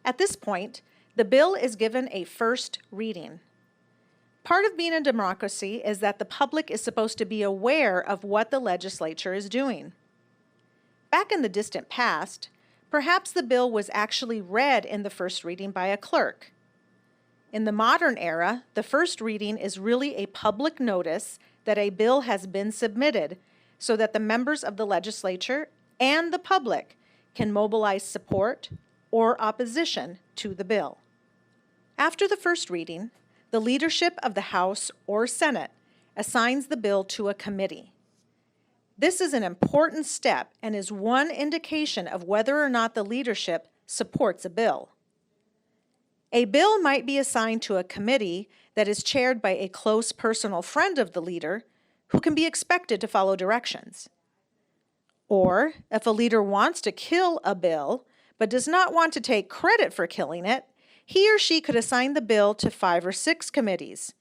At this point, the bill is given a first reading. Part of being a democracy is that the public is supposed to be aware of what the legislature is doing. Back in the distant past, perhaps the bill was actually read in the first reading by a clerk. In the modern era, the first reading is really a public notice that a bill has been submitted so that the members of the legislature and the public can mobilize support or opposition to the bill. After the first reading, the leadership of the House or Senate assigns the bill to a committee. This is an important step and is one indication of whether or not the leadership supports a bill. A bill might be assigned to a committee that is chaired by a close personal friend of the leader who can be expected to follow directions. Or, if a leader wants to kill a bill but does not want to take credit for killing it, he or she could assign the bill to 5 or 6 committees,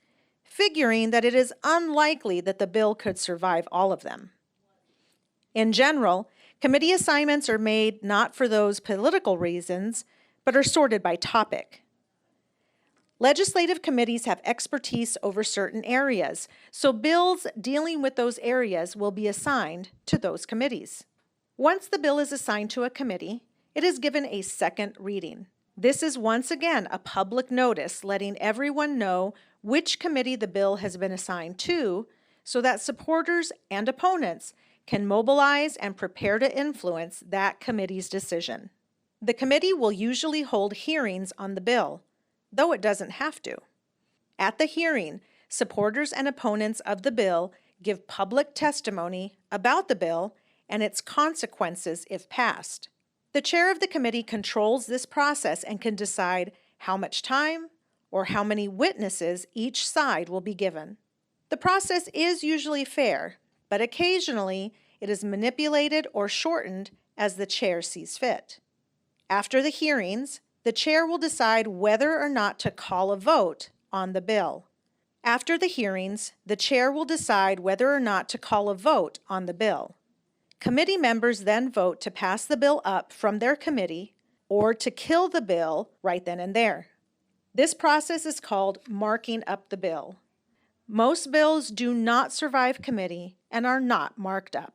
figuring that it is unlikely that the bill could survive all of them. In general, committee assignments are made not for those political reasons, but are sorted by topic. Legislative committees have expertise over certain areas, so bills dealing with those areas will be assigned to those committees. Once the bill is assigned to a committee, it is given a second reading. This is once again a public notice letting everyone know which committee the bill has been assigned to so that supporters and opponents can mobilize and prepare to influence that committee's decision. The committee will usually hold hearings on the bill, though it doesn't have to. At the hearing, supporters and opponents of the bill give public testimony about the bill and its consequences if passed. The chair of the committee controls this process and can decide how much time or how many witnesses each side will be given. The process is usually fair, but occasionally it is manipulated or shortened as the chair sees fit. After the hearings, the chair will decide whether or not to call a vote on the bill. After the hearings, the chair will decide whether or not to call a vote on the bill. Committee members then vote to pass the bill up from their committee or to kill the bill right then and there. This process is called marking up the bill. Most bills do not survive committee and are not marked up.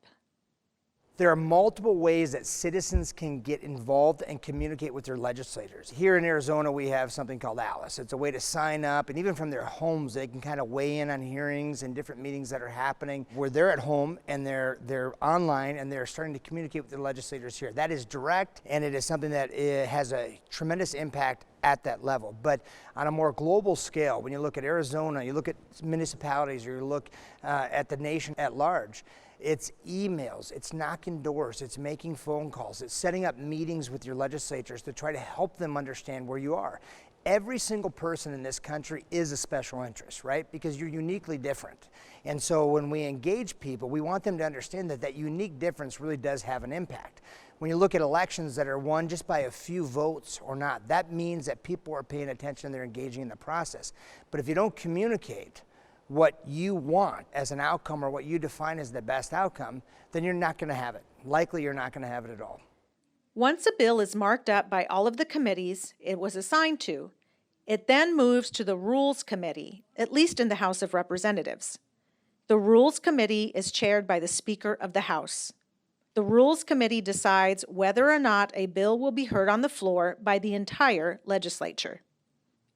There are multiple ways that citizens can get involved and communicate with their legislators. Here in Arizona, we have something called Alice. It's a way to sign up, and even from their homes, they can kind of weigh in on hearings and different meetings that are happening where they're at home and they're online and they're starting to communicate with their legislators here. That is direct, and it is something that has a tremendous impact at that level. But on a more global scale, when you look at Arizona, you look at municipalities, or you look at the nation at large, it's emails, it's knocking doors, it's making phone calls, it's setting up meetings with your legislators to try to help them understand where you are. Every single person in this country is a special interest, right? Because you're uniquely different. And so when we engage people, we want them to understand that that unique difference really does have an impact. When you look at elections that are won just by a few votes or not, that means that people are paying attention and they're engaging in the process. But if you don't communicate what you want as an outcome or what you define as the best outcome, then you're not going to have it. Likely you're not going to have it at all. Once a bill is marked up by all of the committees it was assigned to, it then moves to the Rules Committee, at least in the House of Representatives. The Rules Committee is chaired by the Speaker of the House. The Rules Committee decides whether or not a bill will be heard on the floor by the entire legislature.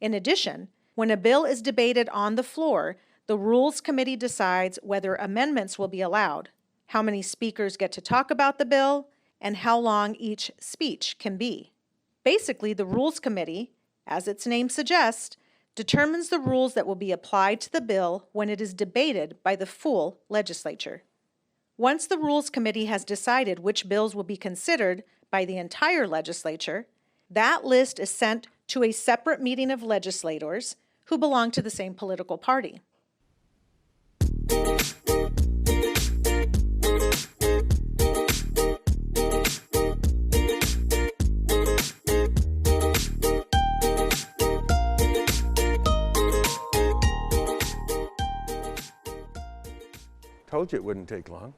In addition, when a bill is debated on the floor, the Rules Committee decides whether amendments will be allowed, how many speakers get to talk about the bill, and how long each speech can be. Basically, the Rules Committee, as its name suggests, determines the rules that will be applied to the bill when it is debated by the full legislature. Once the Rules Committee has decided which bills will be considered by the entire legislature, that list is sent to a separate meeting of legislators who belong to the same political party. Told you it wouldn't take long.